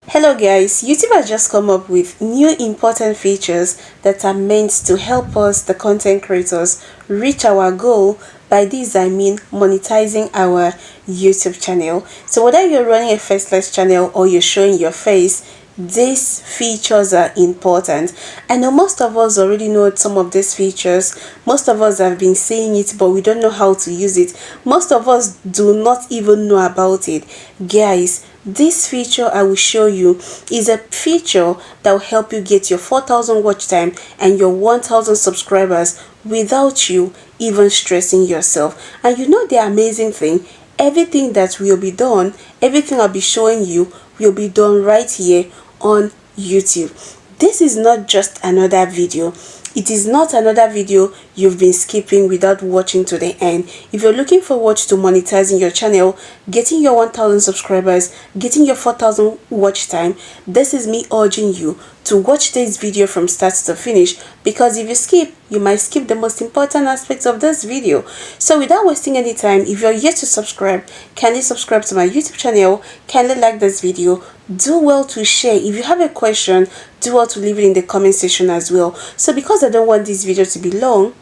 Hello guys, YouTube has just come up with new important features that are meant to help us, the content creators, reach our goal. By this I mean monetizing our YouTube channel. So whether you're running a faceless channel or you're showing your face, these features are important. I know most of us already know some of these features. Most of us have been saying it, but we don't know how to use it. Most of us do not even know about it. Guys, this feature I will show you is a feature that will help you get your 4,000 watch time and your 1,000 subscribers without you even stressing yourself. And you know the amazing thing, everything that will be done, everything I'll be showing you will be done right here on YouTube. This is not just another video. It is not another video you've been skipping without watching to the end. If you're looking forward to monetizing your channel, getting your 1,000 subscribers, getting your 4,000 watch time, this is me urging you to watch this video from start to finish, because if you skip, you might skip the most important aspects of this video. So without wasting any time, if you're yet to subscribe, kindly subscribe to my YouTube channel, kindly like this video, do well to share. If you have a question, do well to leave it in the comment section as well. So because I don't want this video to be long,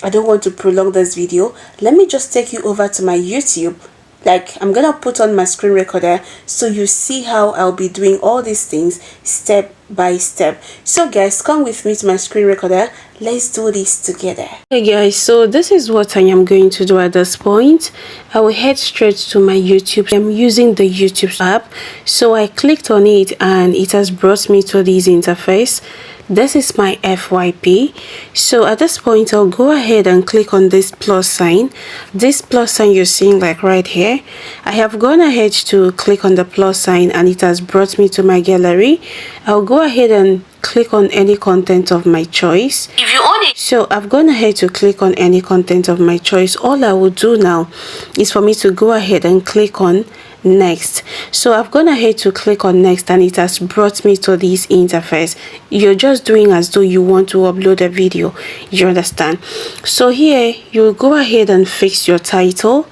I don't want to prolong this video, let me just take you over to my YouTube. Like, I'm gonna put on my screen recorder so you see how I'll be doing all these things step by step. So guys, come with me to my screen recorder. Let's do this together. Hey guys, so this is what I am going to do at this point. I will head straight to my YouTube. I'm using the YouTube app, so I clicked on it and it has brought me to this interface. This is my FYP. So at this point, I'll go ahead and click on this plus sign. This plus sign you're seeing like right here. I have gone ahead to click on the plus sign and it has brought me to my gallery. I'll go ahead and click on any content of my choice. If you own it. So I've gone ahead to click on any content of my choice. All I will do now is for me to go ahead and click on next. So I've gone ahead to click on next and it has brought me to this interface. You're just doing as though you want to upload a video, you understand? So here you go ahead and fix your title.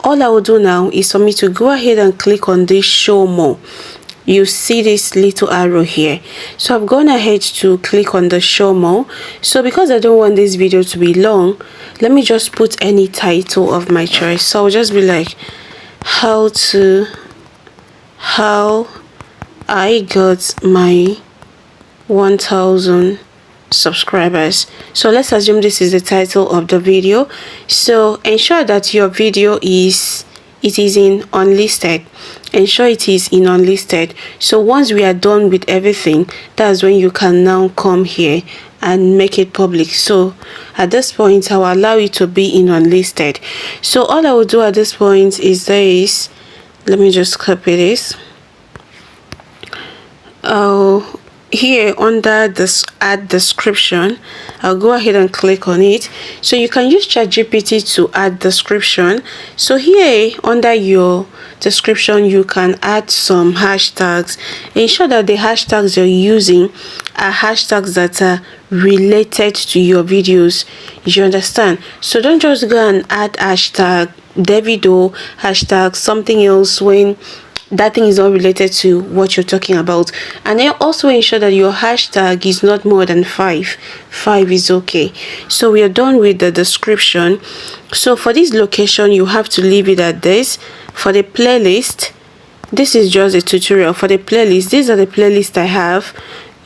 All I will do now is for me to go ahead and click on this show more. You see this little arrow here, so I've gone ahead to click on the show more. So because I don't want this video to be long, let me just put any title of my choice. So I'll just be like, how I got my 1,000 subscribers. So let's assume this is the title of the video. So ensure that your video is in unlisted. Ensure it is in unlisted. So once we are done with everything, that's when you can now come here and make it public. So at this point, I will allow it to be in unlisted. So all I will do at this point is this. Let me just copy this. Here under this add description, I'll go ahead and click on it. So you can use ChatGPT to add description. So here under your description, you can add some hashtags. Ensure that the hashtags you're using are hashtags that are related to your videos, you understand? So don't just go and add hashtag Davido, hashtag something else when that thing is not related to what you're talking about. And then also ensure that your hashtag is not more than 5 is okay. So we are done with the description. So for this location, you have to leave it at this. For the playlist, this is just a tutorial. For the playlist, these are the playlists I have,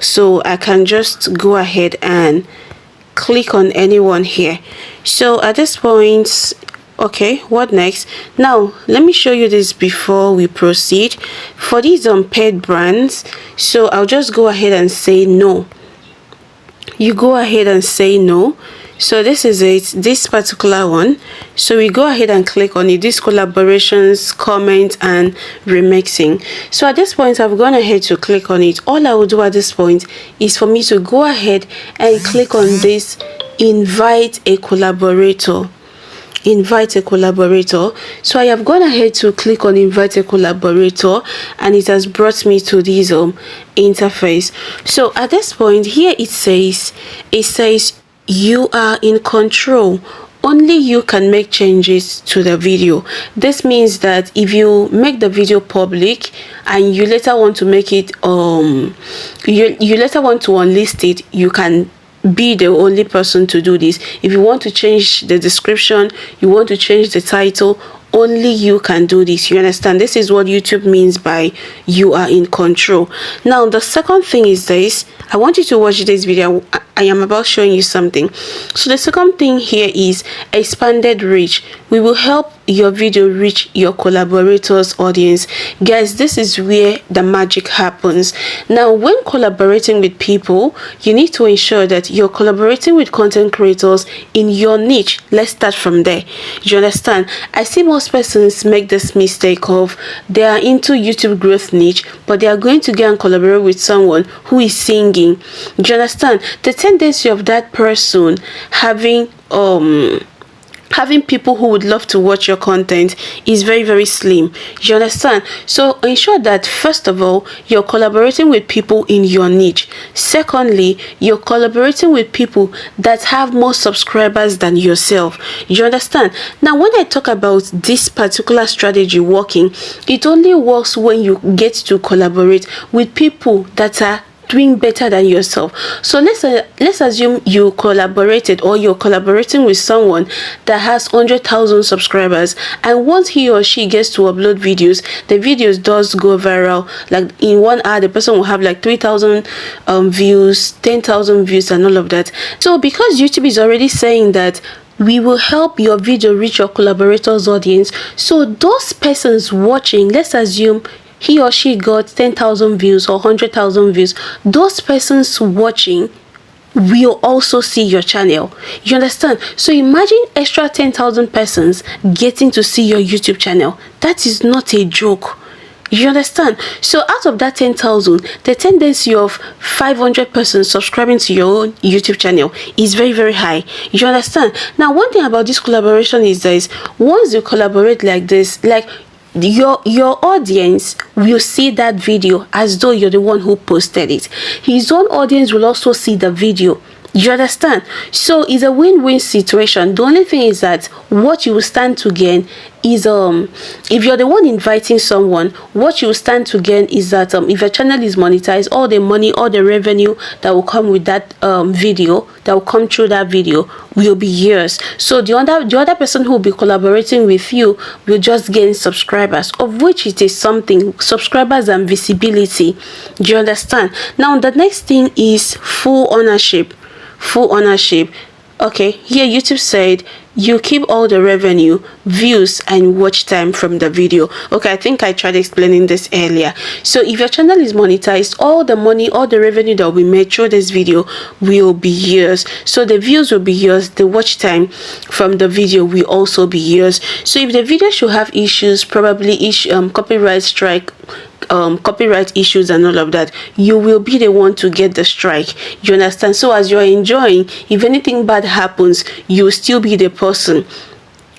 so I can just go ahead and click on anyone here. So at this point, okay, what next? Now let me show you this before we proceed. For these unpaid brands, so I'll just go ahead and say no. You go ahead and say no. So this is it, this particular one. So we go ahead and click on it, these collaborations, comment and remixing. So at this point, I've gone ahead to click on it. All I will do at this point is for me to go ahead and click on this invite a collaborator. Invite a collaborator. So I have gone ahead to click on invite a collaborator and it has brought me to this interface. So at this point here, it says you are in control only you can make changes to the video. This means that if you make the video public and you later want to make it you later want to unlist it, you can be the only person to do this. If you want to change the description, you want to change the title, only you can do this. You understand? This is what YouTube means by you are in control. Now the second thing is this. I want you to watch this video. I am about showing you something. So the second thing here is expanded reach. We will help your video reach your collaborators audience. Guys, this is where the magic happens. Now when collaborating with people, you need to ensure that you're collaborating with content creators in your niche. Let's start from there. You understand? I see most persons make this mistake of they are into YouTube growth niche, but they are going to go and collaborate with someone who is singing. Do you understand? The tendency of that person having people who would love to watch your content is very, very slim. You understand? So ensure that first of all, you're collaborating with people in your niche. Secondly, you're collaborating with people that have more subscribers than yourself. You understand? Now when I talk about this particular strategy working, it only works when you get to collaborate with people that are doing better than yourself. So let's assume you collaborated, or you're collaborating with someone that has 100,000 subscribers, and once he or she gets to upload videos, the videos does go viral. Like in 1 hour the person will have like 3,000 views, 10,000 views and all of that. So because YouTube is already saying that we will help your video reach your collaborators audience, so those persons watching, let's assume he or she got 10,000 views or 100,000 views, those persons watching will also see your channel. You understand? So imagine extra 10,000 persons getting to see your YouTube channel. That is not a joke. You understand? So out of that 10,000, the tendency of 500 persons subscribing to your own YouTube channel is very, very high. You understand? Now one thing about this collaboration is this: once you collaborate like this, like your audience will see that video as though you're the one who posted it. His own audience will also see the video. You understand? So it's a win-win situation. The only thing is that what you will stand to gain is if you're the one inviting someone, what you will stand to gain is that if your channel is monetized, all the money, all the revenue that will come with that video, that will come through that video, will be yours. So the other person who will be collaborating with you will just gain subscribers, of which it is something, subscribers and visibility. Do you understand? Now the next thing is full ownership. Okay, here YouTube said you keep all the revenue, views and watch time from the video. Okay, I think I tried explaining this earlier. So if your channel is monetized, all the money, all the revenue that will be made through this video will be yours. So the views will be yours, the watch time from the video will also be yours. So if the video should have issues, probably copyright strike, copyright issues and all of that, you will be the one to get the strike. You understand? So as you're enjoying, if anything bad happens, you'll still be the person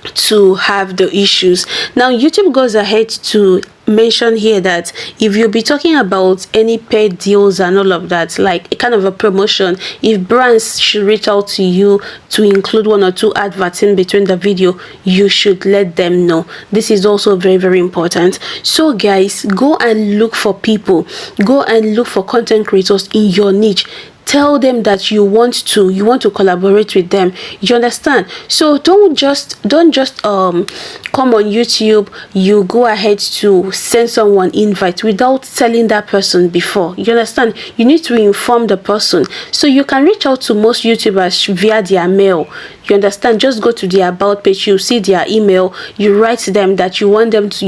to have the issues. Now YouTube goes ahead to mention here that if you'll be talking about any paid deals and all of that, like a kind of a promotion, if brands should reach out to you to include 1 or 2 adverts in between the video, you should let them know. This is also very, very important. So guys, go and look for people, go and look for content creators in your niche. Tell them that you want to collaborate with them. You understand? So don't just come on YouTube, you go ahead to send someone invite without telling that person before. You understand? You need to inform the person. So you can reach out to most YouTubers via their mail. You understand? Just go to their about page, you see their email, you write to them that you want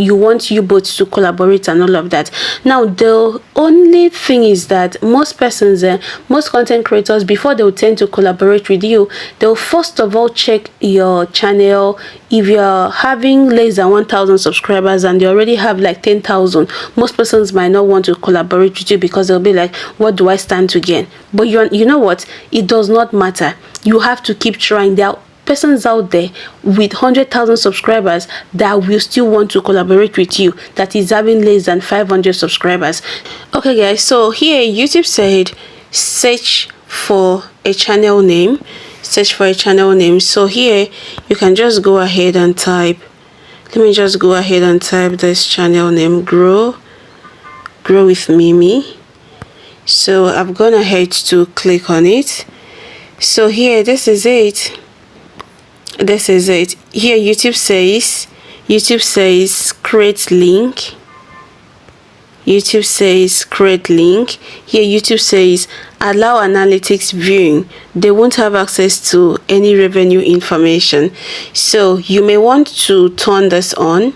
you both to collaborate and all of that. Now the only thing is that most persons, most content creators, before they will tend to collaborate with you, they'll first of all check your channel. If you're having less than 1,000 subscribers and they already have like 10,000, most persons might not want to collaborate with you because they'll be like, what do I stand to gain? But you know what? It does not matter. You have to keep trying. There are persons out there with 100,000 subscribers that will still want to collaborate with you, that is having less than 500 subscribers. Okay guys, so here YouTube said search for a channel name. search for a channel name. So here you can just go ahead and type, let me just go ahead and type this channel name, grow with Mimi. So I've gone ahead to click on it. So here, this is it. Here YouTube says create link. YouTube says create link. Here YouTube says allow analytics viewing. They won't have access to any revenue information. So you may want to turn this on.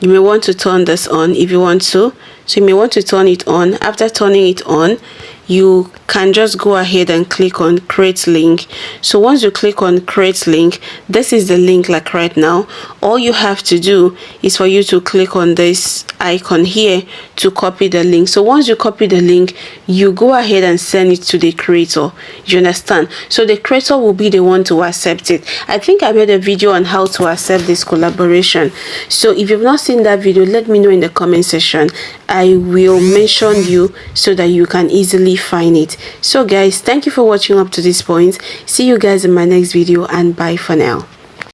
If you want to. So you may want to turn it on. After turning it on, you can just go ahead and click on create link. So once you click on create link, this is the link like right now. All you have to do is for you to click on this icon here to copy the link. So once you copy the link, you go ahead and send it to the creator. You understand? So the creator will be the one to accept it. I think I made a video on how to accept this collaboration. So if you've not seen that video, let me know in the comment section. I will mention you so that you can easily find it. So guys, thank you for watching up to this point. See you guys in my next video, and bye for now.